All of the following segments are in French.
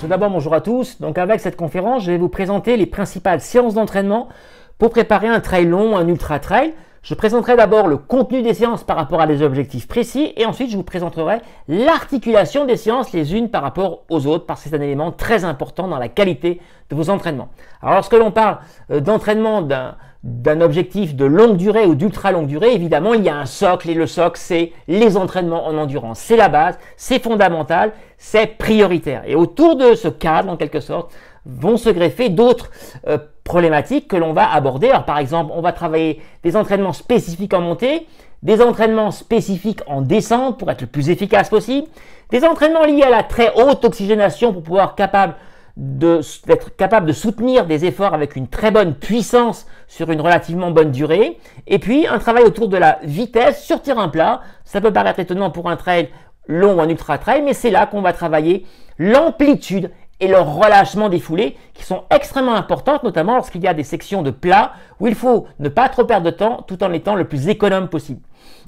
Tout d'abord, bonjour à tous. Donc avec cette conférence, je vais vous présenter les principales séances d'entraînement pour préparer un trail long ou un ultra trail. Je présenterai d'abord le contenu des séances par rapport à des objectifs précis et ensuite je vous présenterai l'articulation des séances les unes par rapport aux autres parce que c'est un élément très important dans la qualité de vos entraînements. Alors lorsque l'on parle d'entraînement d'un objectif de longue durée ou d'ultra longue durée, évidemment il y a un socle et le socle c'est les entraînements en endurance. C'est la base, c'est fondamental, c'est prioritaire. Et autour de ce cadre en quelque sorte vont se greffer d'autres problématiques que l'on va aborder. Alors par exemple, on va travailler des entraînements spécifiques en montée, des entraînements spécifiques en descente pour être le plus efficace possible, des entraînements liés à la très haute oxygénation pour pouvoir être capable de soutenir des efforts avec une très bonne puissance sur une relativement bonne durée, et puis un travail autour de la vitesse sur terrain plat. Ça peut paraître étonnant pour un trail long ou un ultra trail, mais c'est là qu'on va travailler l'amplitude et le relâchement des foulées qui sont extrêmement importantes, notamment lorsqu'il y a des sections de plat où il faut ne pas trop perdre de temps tout en étant le plus économe possible.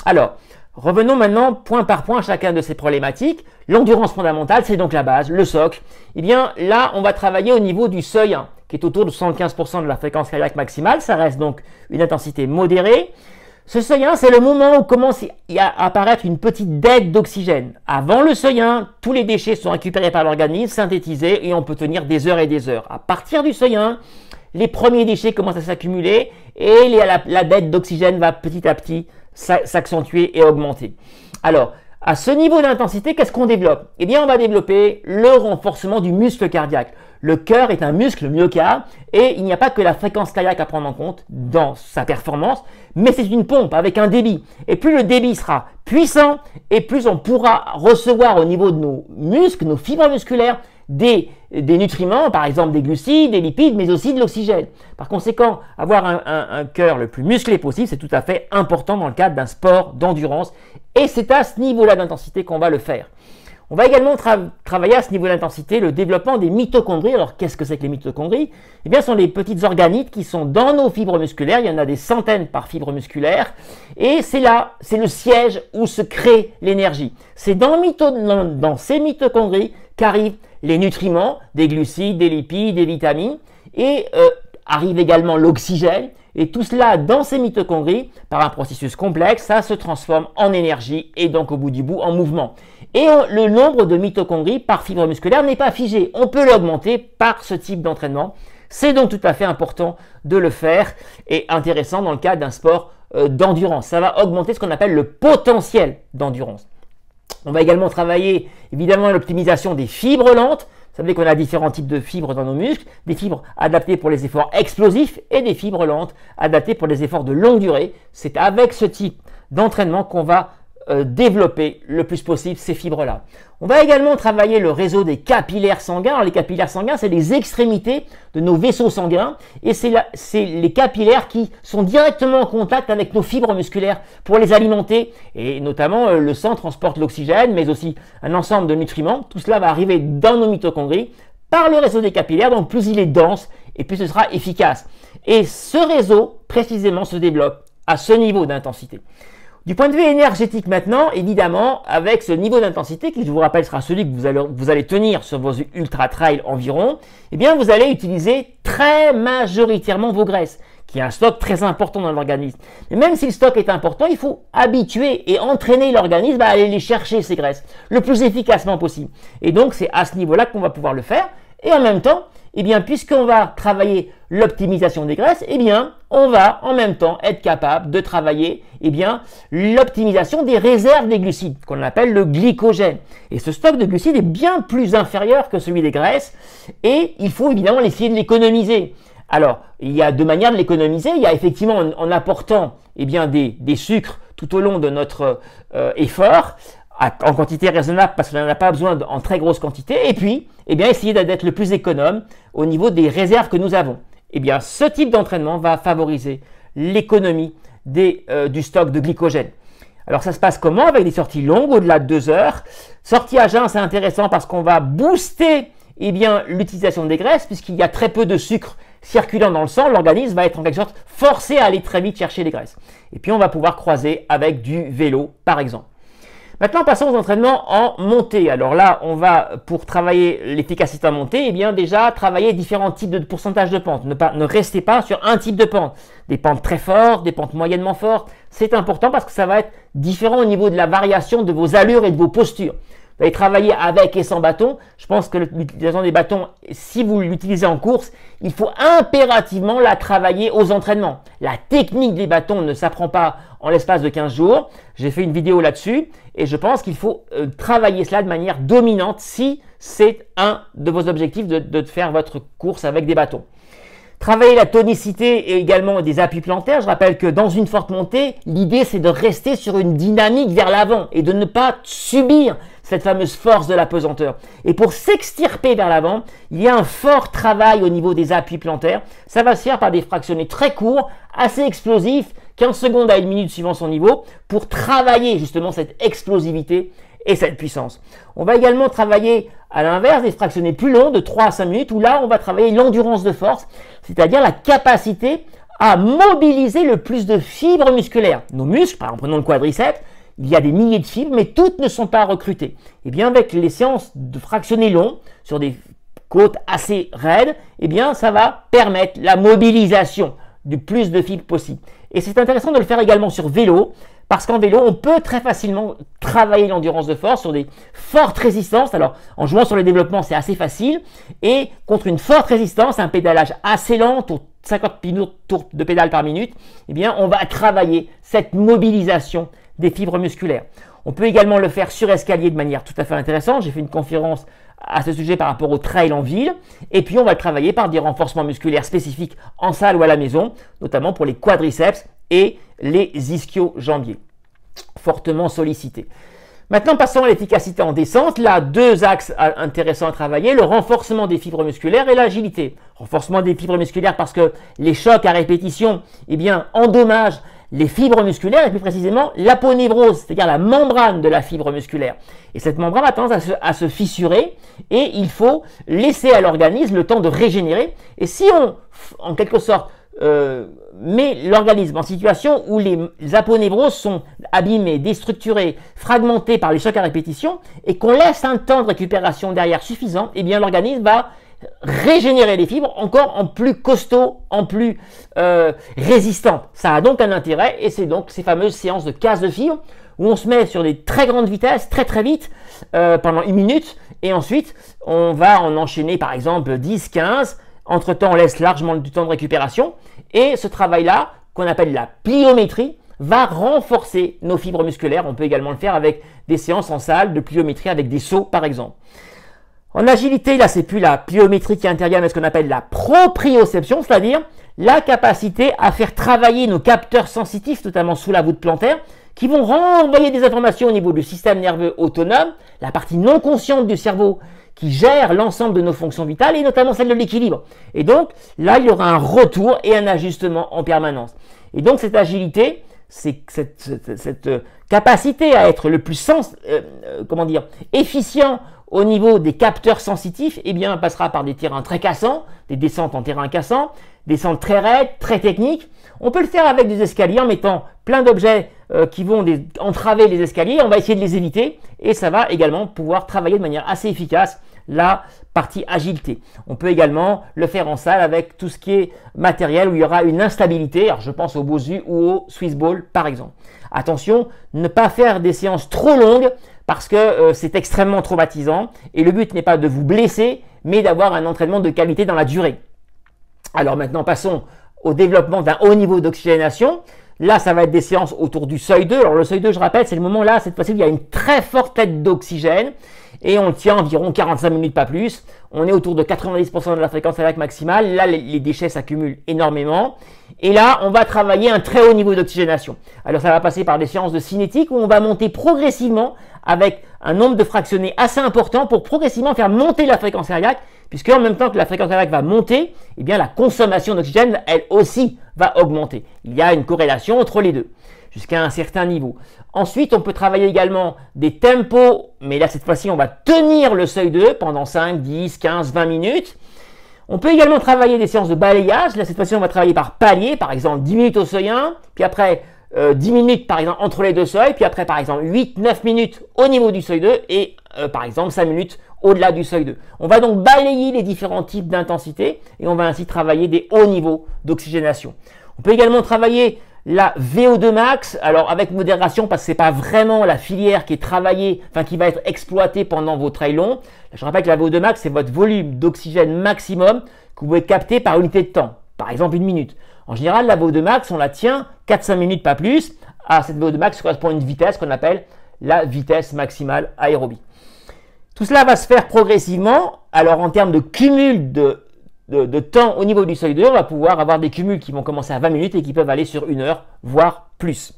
Alors, revenons maintenant point par point à chacun de ces problématiques. L'endurance fondamentale, c'est donc la base, le socle. Eh bien là, on va travailler au niveau du seuil 1, qui est autour de 75% de la fréquence cardiaque maximale. Ça reste donc une intensité modérée. Ce seuil 1, c'est le moment où commence à apparaître une petite dette d'oxygène. Avant le seuil 1, tous les déchets sont récupérés par l'organisme, synthétisés et on peut tenir des heures et des heures. À partir du seuil 1, les premiers déchets commencent à s'accumuler et la dette d'oxygène va petit à petit s'accentuer et augmenter. Alors, à ce niveau d'intensité, qu'est-ce qu'on développe? Eh bien, on va développer le renforcement du muscle cardiaque. Le cœur est un muscle, le myocarde, et il n'y a pas que la fréquence cardiaque à prendre en compte dans sa performance, mais c'est une pompe avec un débit. Et plus le débit sera puissant, et plus on pourra recevoir au niveau de nos muscles, nos fibres musculaires, des nutriments, par exemple des glucides, des lipides, mais aussi de l'oxygène. Par conséquent, avoir un cœur le plus musclé possible, c'est tout à fait important dans le cadre d'un sport d'endurance, et c'est à ce niveau-là d'intensité qu'on va le faire. On va également travailler à ce niveau d'intensité le développement des mitochondries. Alors, qu'est-ce que c'est que les mitochondries? Eh bien, ce sont les petites organites qui sont dans nos fibres musculaires. Il y en a des centaines par fibre musculaire. Et c'est là, c'est le siège où se crée l'énergie. C'est dans ces mitochondries qu'arrivent les nutriments, des glucides, des lipides, des vitamines. Et arrive également l'oxygène. Et tout cela, dans ces mitochondries, par un processus complexe, ça se transforme en énergie et donc au bout du bout en mouvement. Et le nombre de mitochondries par fibre musculaire n'est pas figé. On peut l'augmenter par ce type d'entraînement. C'est donc tout à fait important de le faire et intéressant dans le cadre d'un sport d'endurance. Ça va augmenter ce qu'on appelle le potentiel d'endurance. On va également travailler évidemment l'optimisation des fibres lentes. Vous savez qu'on a différents types de fibres dans nos muscles, des fibres adaptées pour les efforts explosifs et des fibres lentes adaptées pour les efforts de longue durée. C'est avec ce type d'entraînement qu'on va développer le plus possible ces fibres-là. On va également travailler le réseau des capillaires sanguins. Alors, les capillaires sanguins, c'est les extrémités de nos vaisseaux sanguins et c'est les capillaires qui sont directement en contact avec nos fibres musculaires pour les alimenter et notamment le sang transporte l'oxygène mais aussi un ensemble de nutriments. Tout cela va arriver dans nos mitochondries par le réseau des capillaires, donc plus il est dense et plus ce sera efficace. Et ce réseau précisément se développe à ce niveau d'intensité. Du point de vue énergétique maintenant, évidemment, avec ce niveau d'intensité qui, je vous rappelle, sera celui que vous allez tenir sur vos ultra trails environ, eh bien, vous allez utiliser très majoritairement vos graisses, qui est un stock très important dans l'organisme. Mais même si le stock est important, il faut habituer et entraîner l'organisme à aller les chercher, ces graisses, le plus efficacement possible. Et donc, c'est à ce niveau-là qu'on va pouvoir le faire. Et en même temps, eh bien, puisqu'on va travailler l'optimisation des graisses, eh bien, on va en même temps être capable de travailler, eh bien, l'optimisation des réserves des glucides, qu'on appelle le glycogène. Et ce stock de glucides est bien plus inférieur que celui des graisses, et il faut évidemment essayer de l'économiser. Alors, il y a deux manières de l'économiser. Il y a effectivement en apportant, eh bien, des sucres tout au long de notre effort, en quantité raisonnable parce qu'on n'en a pas besoin en très grosse quantité, et puis eh bien, essayer d'être le plus économe au niveau des réserves que nous avons. Eh bien, ce type d'entraînement va favoriser l'économie du stock de glycogène. Alors ça se passe comment? Avec des sorties longues au-delà de 2 heures. Sortie à jeun, c'est intéressant parce qu'on va booster eh bien, l'utilisation des graisses puisqu'il y a très peu de sucre circulant dans le sang. L'organisme va être en quelque sorte forcé à aller très vite chercher les graisses. Et puis on va pouvoir croiser avec du vélo par exemple. Maintenant, passons aux entraînements en montée. Alors là, on va, pour travailler l'efficacité en montée, eh bien déjà travailler différents types de pourcentage de pente. Ne restez pas sur un type de pente. Des pentes très fortes, des pentes moyennement fortes. C'est important parce que ça va être différent au niveau de la variation de vos allures et de vos postures. Vous allez travailler avec et sans bâton. Je pense que l'utilisation des bâtons, si vous l'utilisez en course, il faut impérativement la travailler aux entraînements. La technique des bâtons ne s'apprend pas en l'espace de 15 jours. J'ai fait une vidéo là-dessus et je pense qu'il faut travailler cela de manière dominante si c'est un de vos objectifs de faire votre course avec des bâtons. Travailler la tonicité et également des appuis plantaires. Je rappelle que dans une forte montée, l'idée c'est de rester sur une dynamique vers l'avant et de ne pas subir cette fameuse force de la pesanteur. Et pour s'extirper vers l'avant, il y a un fort travail au niveau des appuis plantaires. Ça va se faire par des fractionnés très courts, assez explosifs, 15 secondes à 1 minute suivant son niveau, pour travailler justement cette explosivité et cette puissance. On va également travailler à l'inverse des fractionnés plus longs de 3 à 5 minutes où là on va travailler l'endurance de force, c'est-à-dire la capacité à mobiliser le plus de fibres musculaires. Nos muscles, par exemple prenons le quadriceps, il y a des milliers de fibres mais toutes ne sont pas recrutées. Et bien avec les séances de fractionnés longs sur des côtes assez raides, eh bien ça va permettre la mobilisation du plus de fibres possible. Et c'est intéressant de le faire également sur vélo, parce qu'en vélo, on peut très facilement travailler l'endurance de force sur des fortes résistances. Alors, en jouant sur le développement, c'est assez facile. Et contre une forte résistance, un pédalage assez lent, 50 tours de pédale par minute, eh bien, on va travailler cette mobilisation des fibres musculaires. On peut également le faire sur escalier de manière tout à fait intéressante. J'ai fait une conférence à ce sujet par rapport au trail en ville. Et puis, on va le travailler par des renforcements musculaires spécifiques en salle ou à la maison, notamment pour les quadriceps et les ischio-jambiers, fortement sollicités. Maintenant, passons à l'efficacité en descente. Là, deux axes intéressants à travailler, le renforcement des fibres musculaires et l'agilité. Renforcement des fibres musculaires parce que les chocs à répétition, eh bien, endommagent les fibres musculaires et plus précisément l'aponévrose, c'est-à-dire la membrane de la fibre musculaire. Et cette membrane a tendance à se fissurer et il faut laisser à l'organisme le temps de régénérer. Et si on, en quelque sorte, met l'organisme en situation où les aponévroses sont abîmées, déstructurées, fragmentées par les chocs à répétition et qu'on laisse un temps de récupération derrière suffisant, eh bien l'organisme va régénérer les fibres encore en plus costaud, en plus résistant. Ça a donc un intérêt et c'est donc ces fameuses séances de casse de fibres où on se met sur des très grandes vitesses, très vite, pendant 1 minute et ensuite on va en enchaîner par exemple 10, 15. Entre-temps, on laisse largement du temps de récupération et ce travail-là, qu'on appelle la pliométrie, va renforcer nos fibres musculaires. On peut également le faire avec des séances en salle de pliométrie avec des sauts par exemple. En agilité, là, c'est plus la pliométrie qui intervient, mais ce qu'on appelle la proprioception, c'est-à-dire la capacité à faire travailler nos capteurs sensitifs, notamment sous la voûte plantaire, qui vont renvoyer des informations au niveau du système nerveux autonome, la partie non consciente du cerveau qui gère l'ensemble de nos fonctions vitales et notamment celle de l'équilibre. Et donc, là, il y aura un retour et un ajustement en permanence. Et donc, cette agilité, c'est cette capacité à être le plus efficient au niveau des capteurs sensitifs, eh bien, passera par des terrains très cassants, des descentes en terrain cassant, des descentes très raides, très techniques. On peut le faire avec des escaliers en mettant plein d'objets qui vont entraver les escaliers. On va essayer de les éviter et ça va également pouvoir travailler de manière assez efficace la partie agilité. On peut également le faire en salle avec tout ce qui est matériel où il y aura une instabilité. Alors je pense au Bosu ou au Swiss Ball par exemple. Attention, ne pas faire des séances trop longues parce que c'est extrêmement traumatisant et le but n'est pas de vous blesser mais d'avoir un entraînement de qualité dans la durée. Alors maintenant passons au développement d'un haut niveau d'oxygénation. Là, ça va être des séances autour du seuil 2. Alors le seuil 2, je rappelle, c'est le moment là, cette fois-ci, il y a une très forte tête d'oxygène et on tient environ 45 minutes, pas plus. On est autour de 90% de la fréquence cardiaque maximale. Là, les déchets s'accumulent énormément. Et là, on va travailler un très haut niveau d'oxygénation. Alors, ça va passer par des séances de cinétique où on va monter progressivement avec un nombre de fractionnés assez important pour progressivement faire monter la fréquence cardiaque, puisque en même temps que la fréquence cardiaque va monter, eh bien, la consommation d'oxygène, elle aussi, va augmenter. Il y a une corrélation entre les deux, jusqu'à un certain niveau. Ensuite, on peut travailler également des tempos, mais là, cette fois-ci, on va tenir le seuil 2 pendant 5, 10, 15, 20 minutes. On peut également travailler des séances de balayage. Là, cette fois-ci, on va travailler par palier, par exemple 10 minutes au seuil 1, puis après 10 minutes par exemple entre les deux seuils, puis après par exemple 8-9 minutes au niveau du seuil 2 et par exemple 5 minutes au-delà du seuil 2. On va donc balayer les différents types d'intensité et on va ainsi travailler des hauts niveaux d'oxygénation. On peut également travailler la VO2 max, alors avec modération parce que c'est pas vraiment la filière qui est travaillée, enfin qui va être exploitée pendant vos trails longs. Je rappelle que la VO2 max c'est votre volume d'oxygène maximum que vous pouvez capter par unité de temps, par exemple 1 minute. En général, la VO2 max, on la tient 4-5 minutes, pas plus. À cette VO2 max correspond à une vitesse qu'on appelle la vitesse maximale aérobie. Tout cela va se faire progressivement. Alors en termes de cumul de temps au niveau du seuil 2, on va pouvoir avoir des cumuls qui vont commencer à 20 minutes et qui peuvent aller sur 1 heure, voire plus.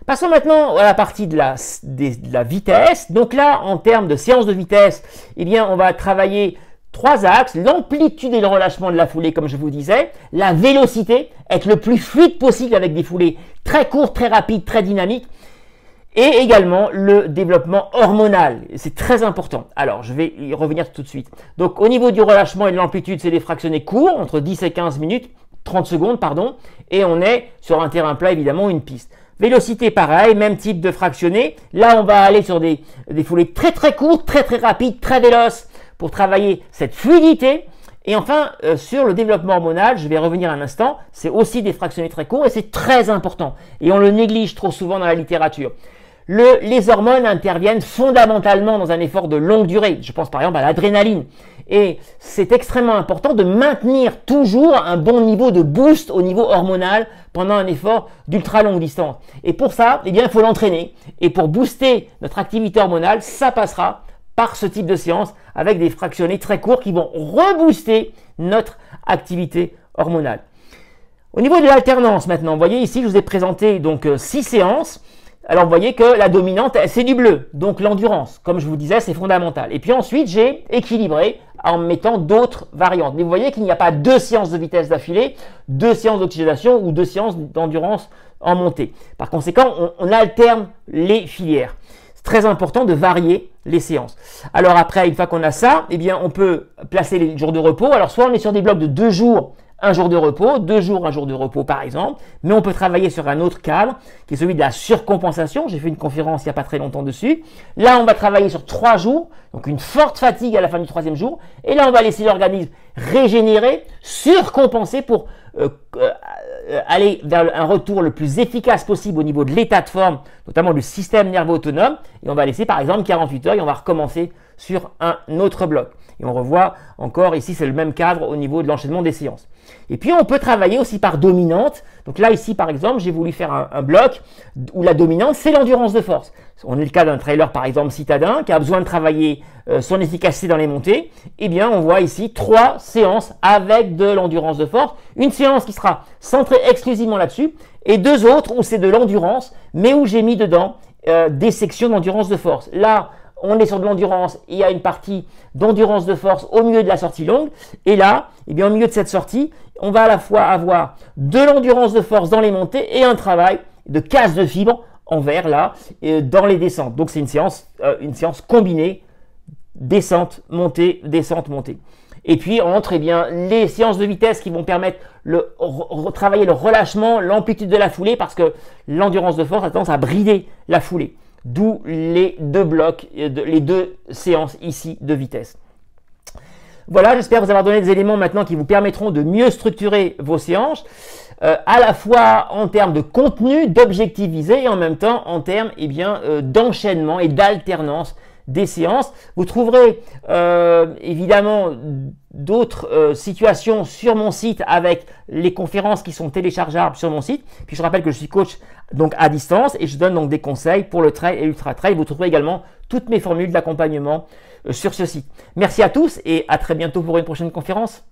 Passons maintenant à la partie de la vitesse. Donc là, en termes de séance de vitesse, eh bien, on va travailler 3 axes, l'amplitude et le relâchement de la foulée, comme je vous disais, la vélocité, être le plus fluide possible avec des foulées très courtes, très rapides, très dynamiques, et également le développement hormonal. C'est très important. Alors, je vais y revenir tout de suite. Donc, au niveau du relâchement et de l'amplitude, c'est des fractionnés courts, entre 10 et 15 minutes, 30 secondes, pardon, et on est sur un terrain plat, évidemment, une piste. Vélocité, pareil, même type de fractionné. Là, on va aller sur des foulées très très courtes, très très rapides, très véloces, pour travailler cette fluidité. Et enfin, sur le développement hormonal, je vais revenir un instant, c'est aussi des fractionnés très courts et c'est très important. Et on le néglige trop souvent dans la littérature. Les hormones interviennent fondamentalement dans un effort de longue durée. Je pense par exemple à l'adrénaline. Et c'est extrêmement important de maintenir toujours un bon niveau de boost au niveau hormonal pendant un effort d'ultra longue distance. Et pour ça, eh bien, il faut l'entraîner. Et pour booster notre activité hormonale, ça passera par ce type de séance avec des fractionnés très courts qui vont rebooster notre activité hormonale. Au niveau de l'alternance maintenant, vous voyez ici, je vous ai présenté donc 6 séances. Alors vous voyez que la dominante, c'est du bleu, donc l'endurance. Comme je vous disais, c'est fondamental. Et puis ensuite, j'ai équilibré en mettant d'autres variantes. Mais vous voyez qu'il n'y a pas 2 séances de vitesse d'affilée, 2 séances d'oxygénation ou 2 séances d'endurance en montée. Par conséquent, on alterne les filières. Très important de varier les séances. Alors après, une fois qu'on a ça, eh bien, on peut placer les jours de repos. Alors soit on est sur des blocs de 2 jours, 1 jour de repos, 2 jours, 1 jour de repos par exemple, mais on peut travailler sur un autre cadre qui est celui de la surcompensation. J'ai fait une conférence il n'y a pas très longtemps dessus. Là, on va travailler sur 3 jours, donc une forte fatigue à la fin du 3e jour. Et là, on va laisser l'organisme régénérer, surcompenser pour aller vers un retour le plus efficace possible au niveau de l'état de forme, notamment du système nerveux autonome. Et on va laisser par exemple 48 heures et on va recommencer sur un autre bloc. Et on revoit encore ici, c'est le même cadre au niveau de l'enchaînement des séances. Et puis on peut travailler aussi par dominante. Donc là ici par exemple, j'ai voulu faire un bloc où la dominante c'est l'endurance de force. On est le cas d'un trailer par exemple citadin qui a besoin de travailler son efficacité dans les montées. Eh bien on voit ici 3 séances avec de l'endurance de force. Une séance qui sera centrée exclusivement là-dessus et 2 autres où c'est de l'endurance mais où j'ai mis dedans des sections d'endurance de force. Là on est sur de l'endurance, il y a une partie d'endurance de force au milieu de la sortie longue. Et là, eh bien, au milieu de cette sortie, on va à la fois avoir de l'endurance de force dans les montées et un travail de casse de fibres en vert là, dans les descentes. Donc c'est une séance combinée, descente, montée, descente, montée. Et puis entre eh bien, les séances de vitesse qui vont permettre de travailler le relâchement, l'amplitude de la foulée, parce que l'endurance de force a tendance à brider la foulée. D'où les 2 blocs, les 2 séances ici de vitesse. Voilà, j'espère vous avoir donné des éléments maintenant qui vous permettront de mieux structurer vos séances, à la fois en termes de contenu, d'objectifs visés et en même temps en termes eh bien, d'enchaînement et d'alternance des séances. Vous trouverez évidemment d'autres situations sur mon site avec les conférences qui sont téléchargeables sur mon site. Puis je rappelle que je suis coach donc à distance et je donne donc des conseils pour le trail et l'ultra trail. Vous trouverez également toutes mes formules d'accompagnement sur ce site. Merci à tous et à très bientôt pour une prochaine conférence.